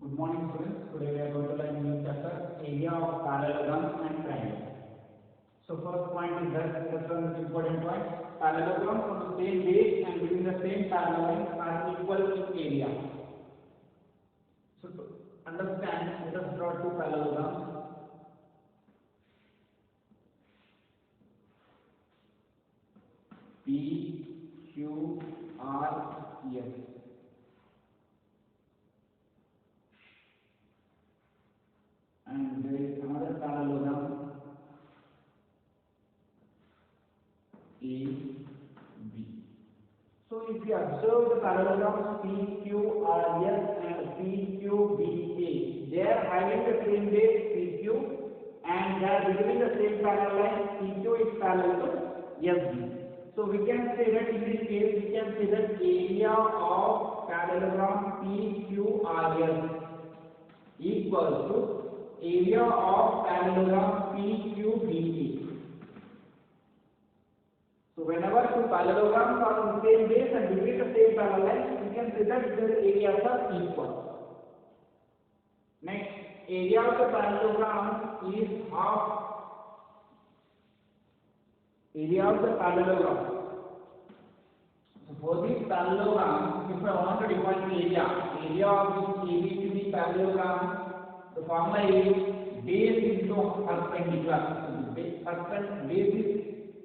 Good morning, students. Today we are going to learn new chapter, area of parallelograms and triangles. So first point is that the first important point: parallelograms on the same base and within the same parallel lines are equal in area. So to understand, let us draw two parallelograms. P, Q, R, S. And there is another parallelogram A, B. So if you observe the parallelograms P, Q, R, S and P, Q, B, A, they are having the same base P, Q, and they are within the same parallel line. P, Q is parallel to S, B. So we can say that in this case, we can say that area of parallelogram P, Q, R, S equals to area of parallelogram PQBE. So whenever two parallelograms are on the same base and between the same parallel lines, we can say that their areas are equal. Next, area of the parallelogram is half area of the parallelogram. So for this parallelogram, if I want to define area of this ABCD parallelogram, the formula is base into perpendicular. So the base is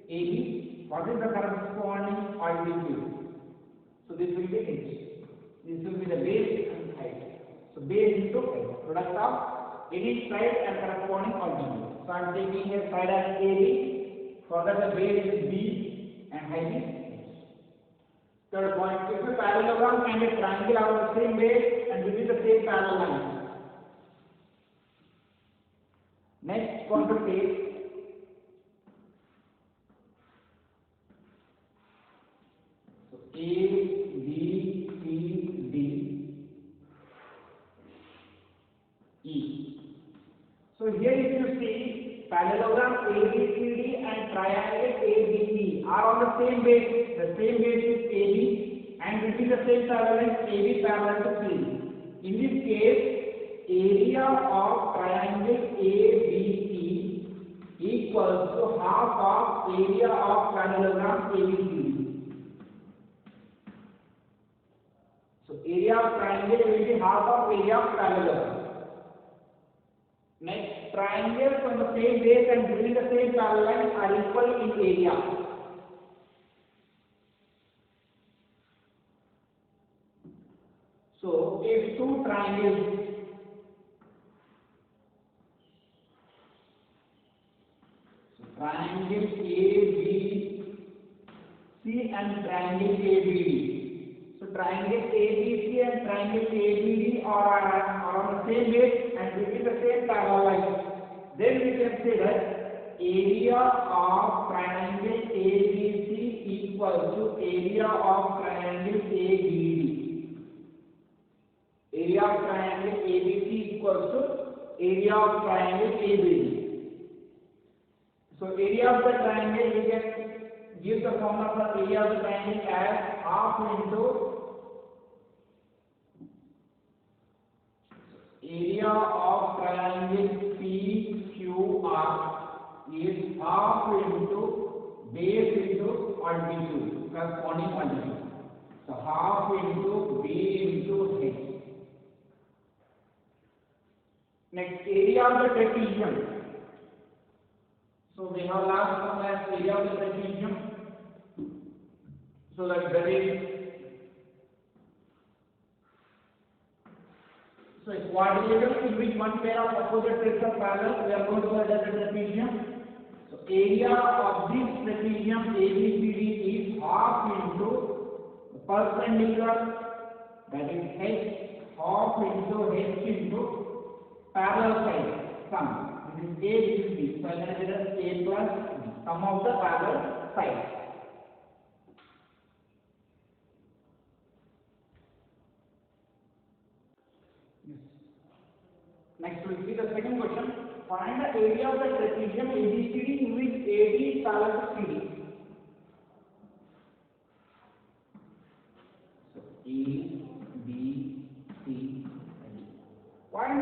AB. What is the corresponding altitude? So this will be h. This will be the base and height. So base into height. Product of any side and corresponding altitude. So I am taking a side as AB. For that the base is B and height is h. Third point: if a parallelogram and a triangle are the same base and within the same parallel line. Next concept is A, B, C, D, E. So here if you see parallelogram ABCD and triangle ABE are on the same base. The same base is AB and between the same parallel is AB parallel to CD. In this case, area of triangle ABE equals to half of area of parallelogram ABCD. So area of triangle will be half of area of parallelogram. Next, triangles on the same base and between the same parallel lines are equal in area. So if two triangles triangle ABC and triangle ABD. So triangle ABC and triangle ABD are on the same base and between the same parallel line. Then we can say that area of triangle ABC equals to area of triangle ABD. Area of triangle ABC equals to area of triangle ABD. So area of the triangle, we can give the formula for area of the triangle as half into area of triangle PQR is half into base into altitude, corresponding altitude. So half into B into H. Next, area of the trapezium. So we have last formula as area of the trapezium. So that is a quadrilateral in which one pair of opposite sides are parallel. We are going to call that as a trapezium. So area of this trapezium ABCD is half into the perpendicular, that is H, half into H into parallel side sum. This is A, this is B. So I can say that A plus B, sum of the parallel sides. Next we will see the second question. Find the area of the trapezium ABCD in which AD is parallel to CD. So A, B, C, D.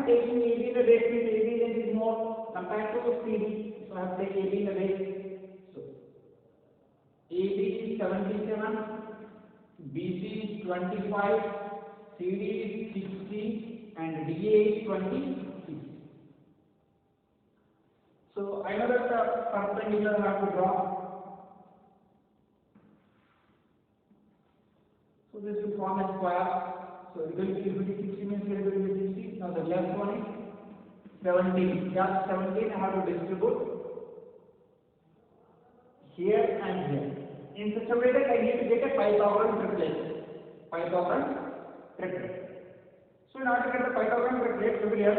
taking AB in the base means AB length is more compared to CD. So I have to take AB in the base. So AB is 77, BC is 25, CD is 60, and DA is 26. So I know that the perpendicular I have to draw. So this will form a square. So it will be 60 means it will be 60. Now the left one is 17. Just 17 I have to distribute here and here. In such a way that I need to get a Pythagorean triplet. Pythagorean triplet. So in order to get the Pythagorean triplet, look here.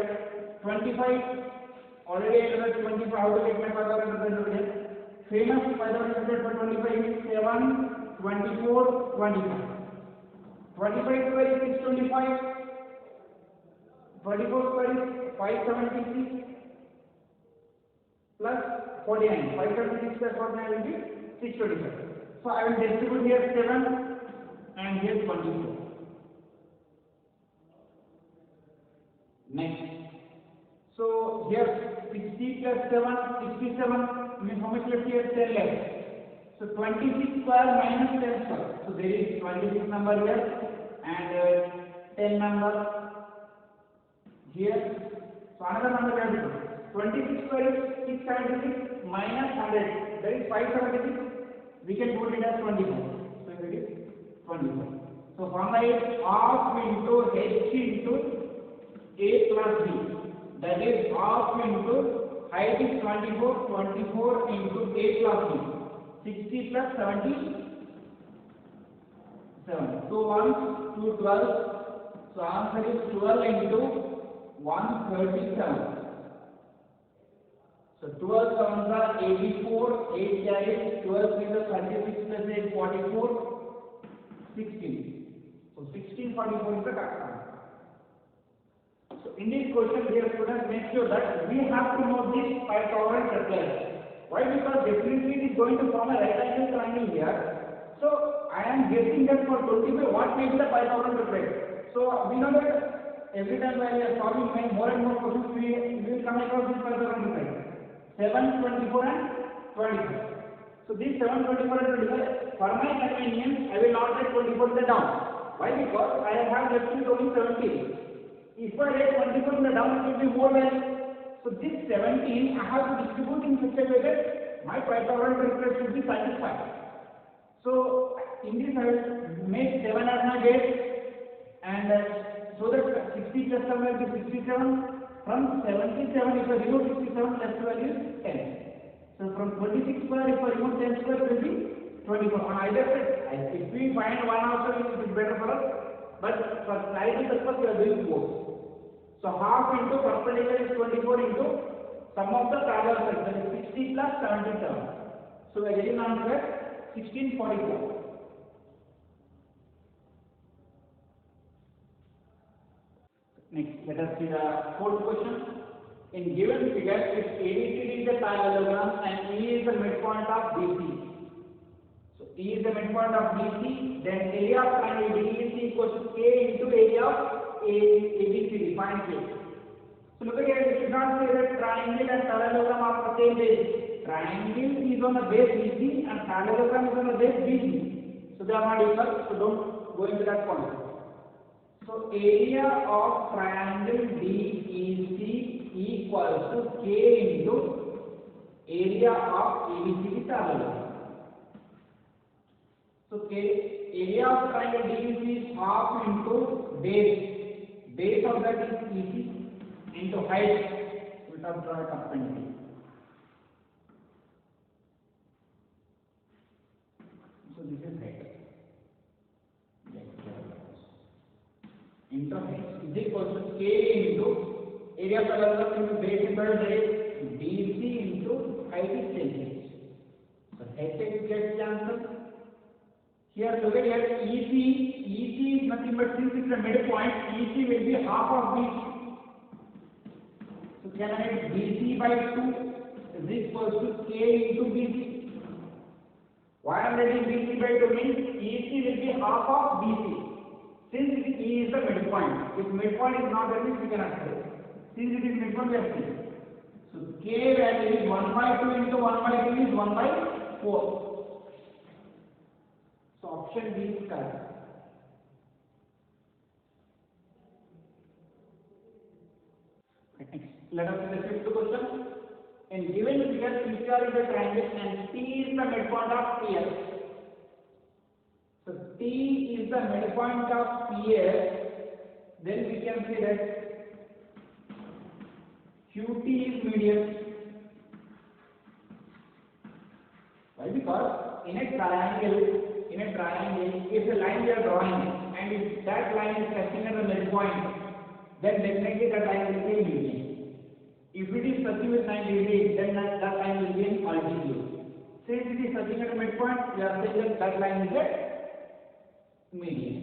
25. Already I know that 25. How to get my Pythagorean triplet? Look here. Famous Pythagorean triplet for 25 is 7, 24, 25. 25 square is 625, 24 square is 576 plus 49. 576 plus 49 will be 625. So I will distribute here 7 and here 24. Next. So here 60 plus 7, 67 means how much left here? 10 left. So 26 square minus 10 square. So there is 26 number here and 10 number here. So another number we have to do. 26 square is 676 minus 100. That is 576. We can put it as 24. So it is 24. So formula is half into h into a plus b. That is half into height is 24. 24 into a plus b. 60 plus 77. So 1 to 12. So answer is 12 into 137. So 12 sevens are 84. 8 carries 12 is 36 plus 8 44. 16. So 1644 is the correct answer. So in this question, dear students, make sure that we have to know this Pythagorean triplet. Why? Because definitely it is going to form a right angle triangle here. So I am guessing that for 25, what may be the Pythagorean triplet? So we know that every time when we are solving more and more questions, we will come across this Pythagorean triplet. 7, 24 and 25. So this 7, 24 and 25, for my convenience, I will not write 24 in the down. Why? Because I have left it only 17. If I write 24 in the down, it will be more than. So this 17 I have to distribute in such a way that my Pythagorean triplet should be satisfied. So in this I will make 7 as my base and so that 60 plus 7 will be 67. From 77 if I remove 67 left value is 10. So from 26 square if I remove 10 square it will be 24. On either side, if we find one also it is better for us, but for clarity purpose we are doing both. So half into perpendicular is 24 into sum of the parallel sides, that is 60 plus 77. So we are getting answer 1644. Next, let us see the fourth question. In given figure, if ABCD is a parallelogram and E is the midpoint of BC. So E is the midpoint of BC, then area of triangle DEC equals to K into area of ABCD, find K. So look at here, we should not say that triangle and parallelogram are the same base. Triangle is on the base BC and parallelogram is on the base BC. So they are not equal, so don't go into that point. So area of triangle DEC equals to K into area of ABCD parallelogram. So area of triangle DEC is half into base. Base of that is EC into height. We have drawn a perpendicular. So this is height. Into height is equal to K into area parallelogram into base equal to DC into height is 10. So height gets the answer. Here look at here, EC is nothing but since it's a midpoint, EC will be half of BC. So can I write BC by 2 is equal to K into BC. Why I am writing BC by 2 means EC will be half of BC. Since E is the midpoint, if midpoint is not there, we cannot say. Since it is midpoint, we have seen. So K value is 1 by 2 into 1 by 2 is 1 by 4. So option B is correct. Next, let us see the fifth question. In given figure, PCR is a triangle and P is the midpoint of PS. So P is the midpoint of PS. Then we can say that QT is median. Why? Because in a triangle, if a line we are drawing and if that line is touching at the midpoint, then definitely that line will be a median. If it is touching with 90 degrees, then that line will be an altitude. Since it is touching at the midpoint, we are saying that line is a median.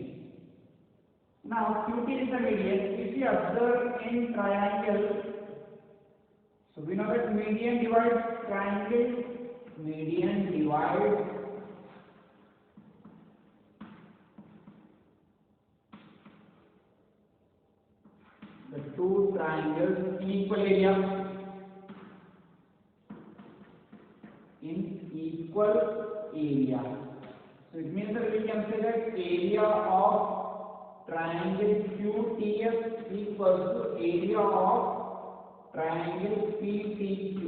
Now QT is the median. If you observe in triangle, so we know that median divides triangle, median divides the two triangles in equal area. So it means that we can say that area of triangle QTF equals to area of triangle PTQ.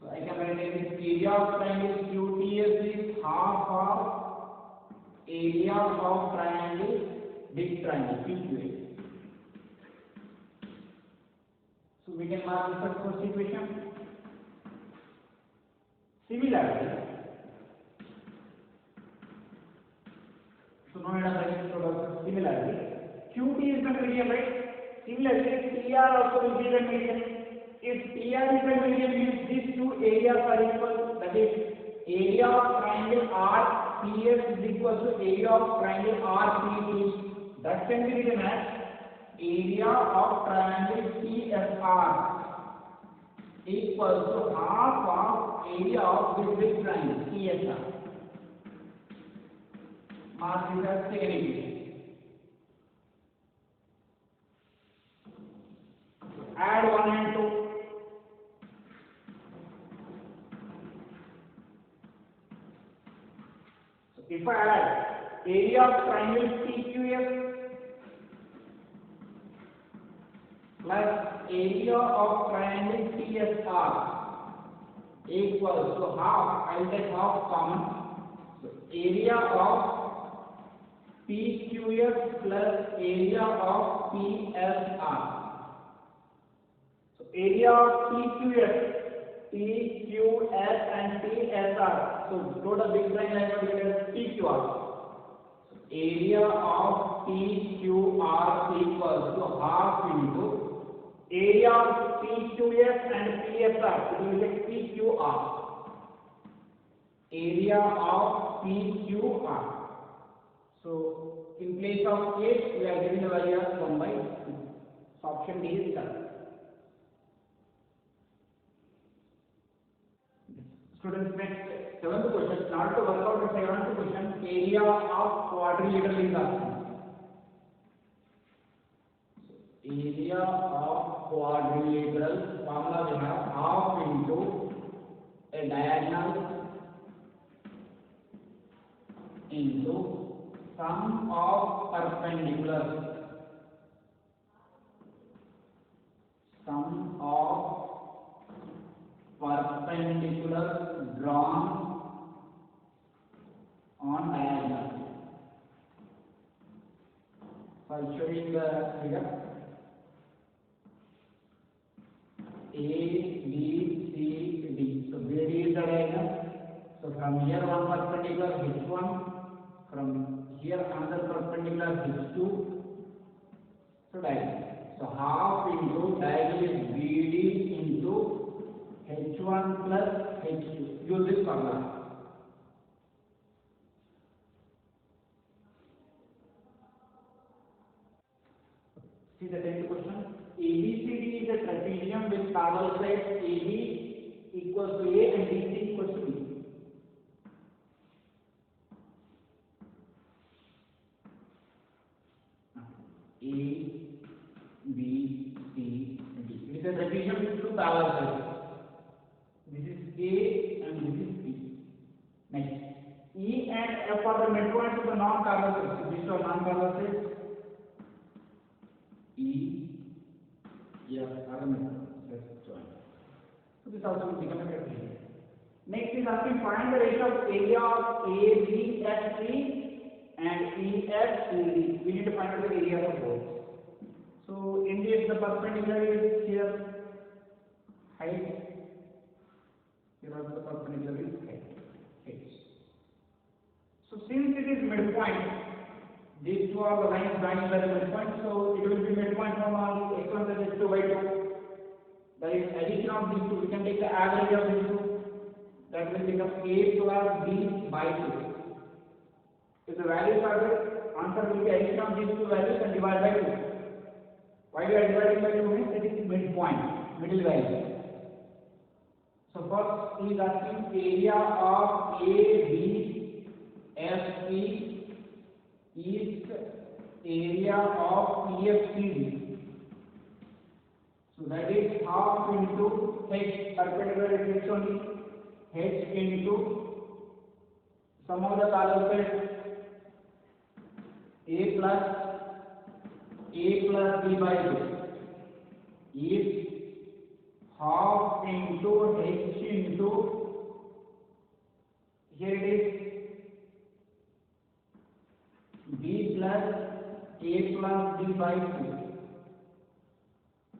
So I can write it as area of triangle QTF is half of area of triangle big triangle PQA. So we can mark the first equation. Similarly, so now let us write similarly, QT is the median, right? Similarly, PR also will be the median. If PR is the median, means these two areas are equal. That is, area of triangle RPS is equal to area of triangle RPT. That can be written as area of triangle TSR equals to half of area of this big triangle TSR. Mark this as second equation. Add 1 and 2. So if I add area of triangle PQF plus area of triangle TSR equals to half, I will take half common. So area of PQF plus area of PSR. So area of PQF, PQS and PSR. So total big triangle I will get as PQR. So area of PQR equals to half into area of PQF and PSR, it will be PQR. Area of PQR. So in place of 8, we are giving the value as 1 by 2. So option D is correct. Students, next 7th question. Now to work out the 7th question, area of quadrilateral is asking. Area of quadrilateral formula we have half into a diagonal into sum of perpendiculars. Sum of perpendiculars drawn on diagonal. For showing the figure. A, B, C, D. So BD is the diagonal. So from here one perpendicular H1, from here another perpendicular H2. So diagonal. So half into diagonal is BD into H1 plus H2. Use this formula. See the 10th question. ABCD is a trapezium with parallel sides AB equals to A and BC equals to B. A, B, C, D. It is a repetition with two parallel sides. This is A and this is B. Next, E and F are the midpoints of the non-parallel sets. These are non-parallel sets. E, F are the midpoints. Let's join. So this also will become a repetition. Next is asking find the ratio of area of A, B, F, C and E, F, C, D. We need to find out the area of both. So in this, the perpendicular is here, height. Here also the perpendicular is height. So since it is midpoint, these two are the lines joining by the midpoint, so it will be midpoint from all x1 plus x2 by 2. That is addition of these two. We can take the average of these two. That will become A plus B by 2. If the values are there, answer will be addition of these two values and divide by 2. Why we are dividing by 2 means it is midpoint, middle value. So first he is asking area of A, B, F, C is area of EFCD. So that is half into H, perpendicular it is only H into sum of the parallel sets A plus B by 2 is half into H into, here it is B plus A plus B by 2.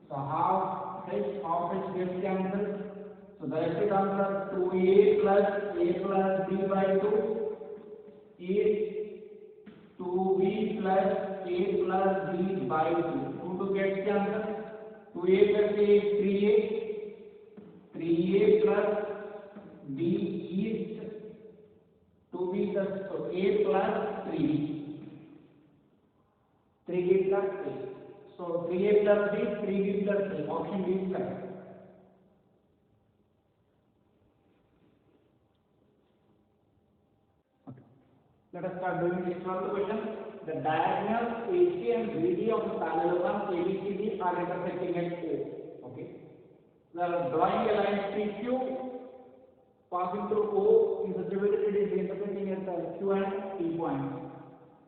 So half H gets cancelled. So the right answer 2A plus B by 2 is 2B plus A plus B by 2. 2 gets cancelled. 2A plus A is 3A. 3A plus B is 2B plus, so A plus 3B. 3B plus A. So 3A plus B, 3B plus A. Option B is correct. Okay. Let us start doing this one question. The diagonals AC and BD of the parallelogram ABCD are intersecting at O. Okay. We are drawing a line PQ passing through O in such a way that it is intersecting at the Q and P points.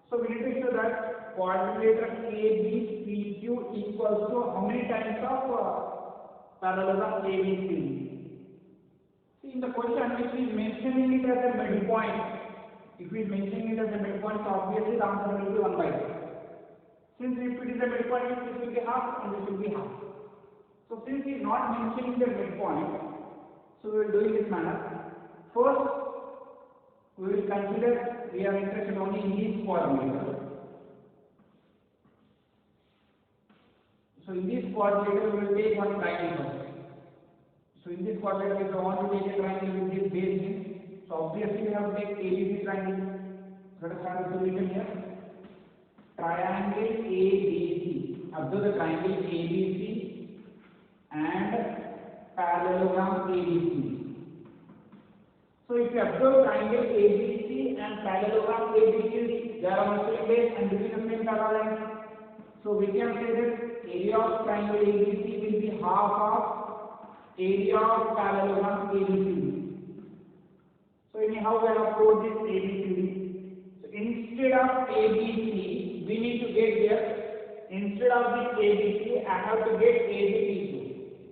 So we need to show that coordinate ABCQ equals to how many times of parallelogram ABCD. See, in the question if he is mentioning it as a midpoint, if he is mentioning it as a midpoint, so obviously the answer will be 1 by 2. Since if it is a midpoint, this will be half and this will be half. So since he is not mentioning the midpoint, so we will do in this manner. First, we will consider we are interested only in these coordinates. So in this coordinate we will take one triangle first. So in this coordinate if I want to take a triangle with this base, so obviously we have to take ABC triangle. Let us start the solution here. Triangle ABC. Observe the triangle ABC and parallelogram ABC. So if you observe triangle ABC and parallelogram ABCD, they are on the same base and between the same parallel. So we can say that area of triangle ABC will be half of area of parallelogram ABCD. So anyhow we have approached this ABCD. So instead of ABC, we need to get here, instead of this ABC, I have to get ABCD.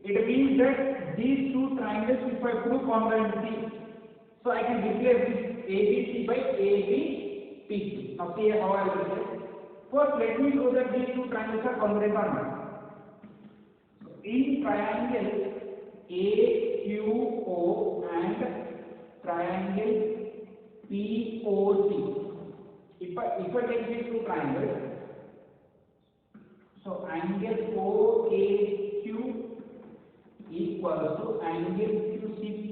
It means that these two triangles, if I prove congruency, so I can replace this ABC by ABPQ. Now see how I will replace. First, let me show that these two triangles are congruent or not. So in triangle AQO and triangle POC, if I take these two triangles, so angle OAQ equals to angle QCP.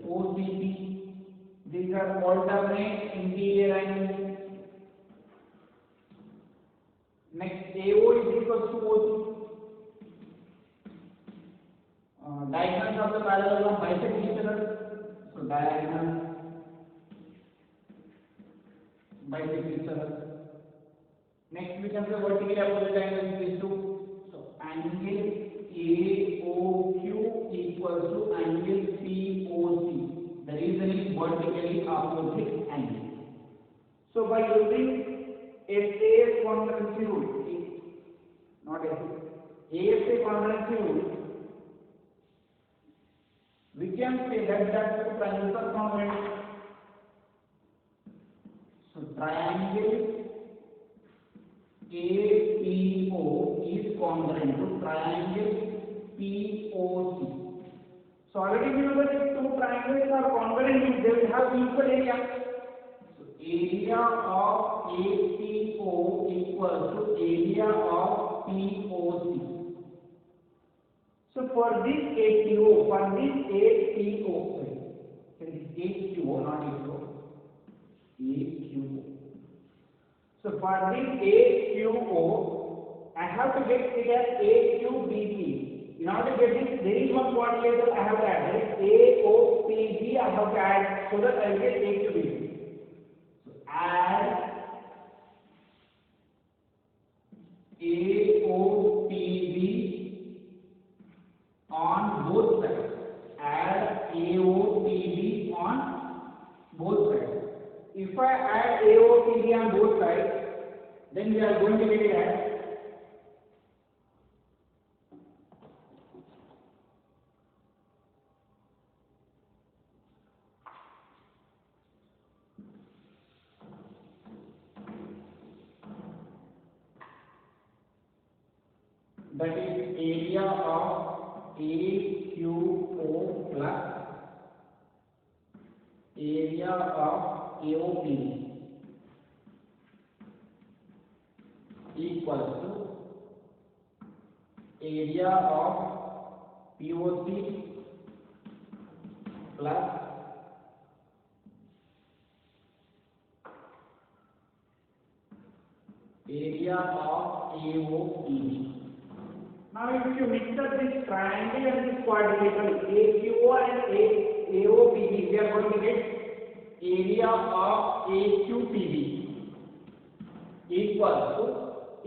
OCP, these are alternate interior angles. Next, AO is equals to OC. Diagonals of the parallelogram bisect each other. So diagonals bisect each other. Next we can say vertically opposite angles these two. So angle AOQ equals to angle POC. The reason is vertically opposite angle. So by using ASA congruency rule, not ASA congruency rule, we can say that two triangles are congruent. So triangle APO is congruent to triangle POC. So already we know that if two triangles are congruent, they will have equal area. So area of APO equals to area of POC. So for this APO, not APO, AQO. So for this AQO, I have to get it as AQBP. In order to get this, there is one quadrilateral I have to add. That is AOPB I have to add so that I will get AQBP. So add AOPB on both sides. Add AOPB on both sides. If I add AOPB on both sides, then we are going to get it as that is area of AQO plus area of AOPB equals to area of POC plus area of AOPB. Now if you mix up this triangle and this quadrilateral AQO and AOPB, we are going to get area of AQPB equals to,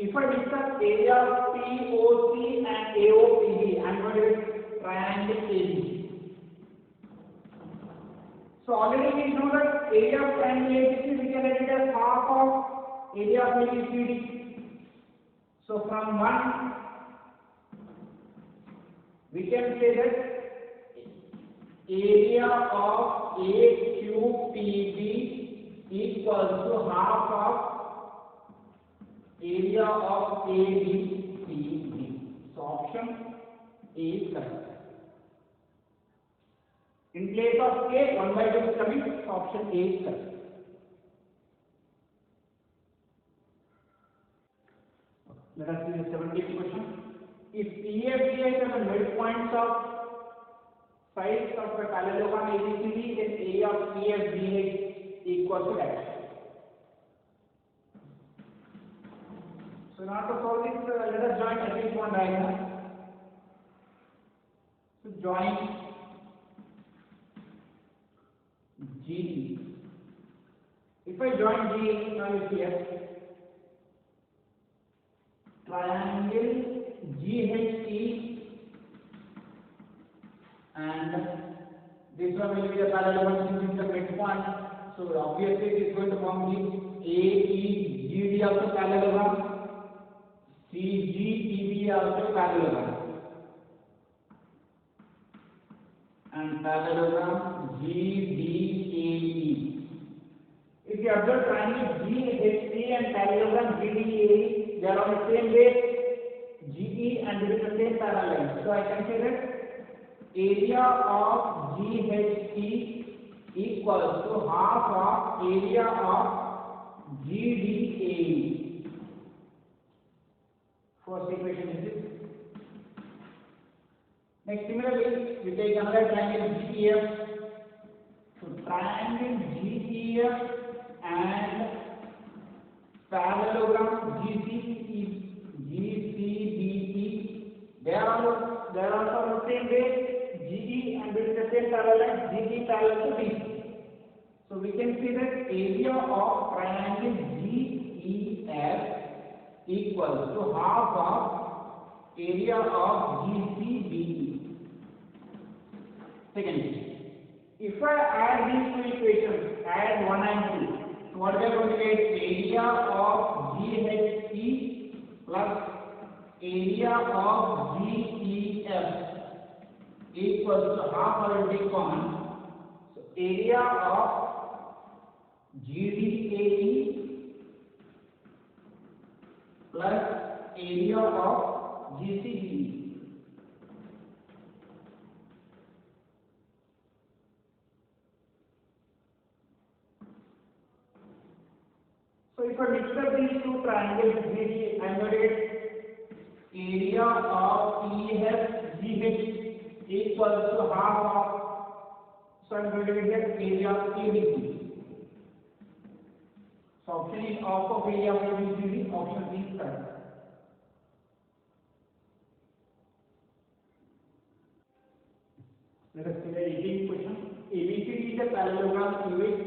if I mix up area of POC and AOPB, I am going to get triangle AB. So already we know that area of triangle ABC we can write it as half of area of ABCD. So from 1 we can say that area of AQPB equals to half of area of ABCD. So option A is correct. In place of A, 1/2 is coming, so option A is correct. Let us see the 17th question. If EFGH are the midpoints of sides of the parallelogram ABCD, then area of EFGH equals to dash. So now to solve this, let us join at least one diagonal. So join GD. If I join G, now you see here triangle GHE and this one will be the parallelogram since it's the midpoint. So obviously it is going to form the AEGD of the parallelogram, CGEB of the parallelogram, and parallelogram GDAE. If you observe triangle GHE and parallelogram GDAE, they are on the same base GE and it is the same parallel. So I can say that area of GHE equals to half of area of GDAE. First equation is this. Next, similarly, we take another triangle GEF. So triangle GEF and parallelogram GCBP, they are also on the same base GE and with the same parallel GE parallel to BC. So we can see that area of triangle GEF equals to half of area of GCBE. Second, if I add these two equations, add 1 and 2, so what we are going to get? Area of GHE plus area of GEF equals to half. I will take common. So area of GDAE plus area of GCBE. So if I mix up these two triangles, GD, I am going to get area of EFGH equals to half of, so I am going to get area of ABC. So option is half of area of ABC, option is correct. Let us see the 18th question. ABCD is a parallelogram in which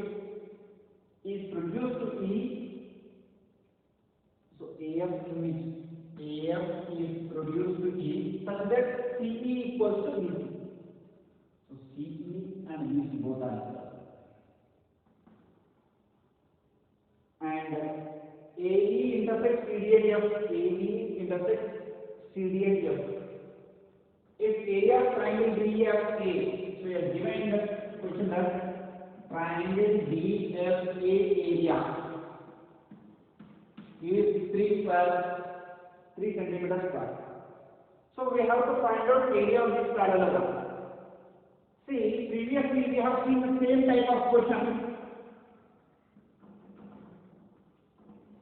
is produced to E. So AF in which AF is produced to E such that CE equals to BC. So CE and BC both are equal. And AE intersects CDAF, AE intersects CDAF. If area of triangle DFA, so we are given in the question that triangle DFA area is 3 centimeters square. So we have to find out area of this parallelogram. See, previously we have seen the same type of question.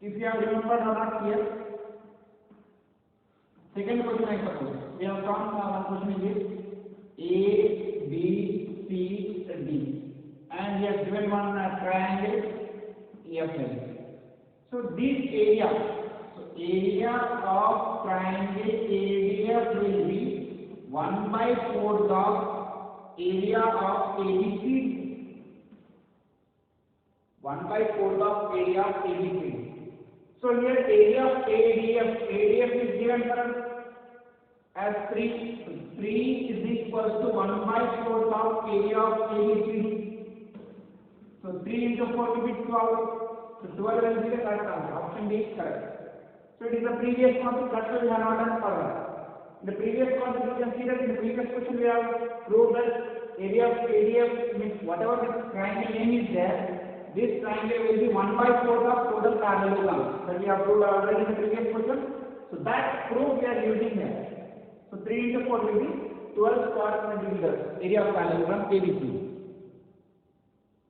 If you have remembered or not here, second question I suppose. We have found one question is A, B, C, D, and we have given one triangle EFL. So this area, so area of triangle ADF will be 1/4 of area of ABC. 1/4 of area of ABC. So here area of ADF is given for us as 3. So 3 is equals to 1/4 of area of ABC. So 3 into 4 will be 12. So 12 will be the correct answer. Option D is correct. So it is the previous concept that we have not done further. In the previous concept, you can see that in the previous question we have proved that area of ADF means whatever the triangle name is there, this triangle will be 1/4 of total parallelogram. That we have proved already in the previous question. So that proof we are using here. So 3 into 4 will be 12 square centimeters area of parallelogram ABC.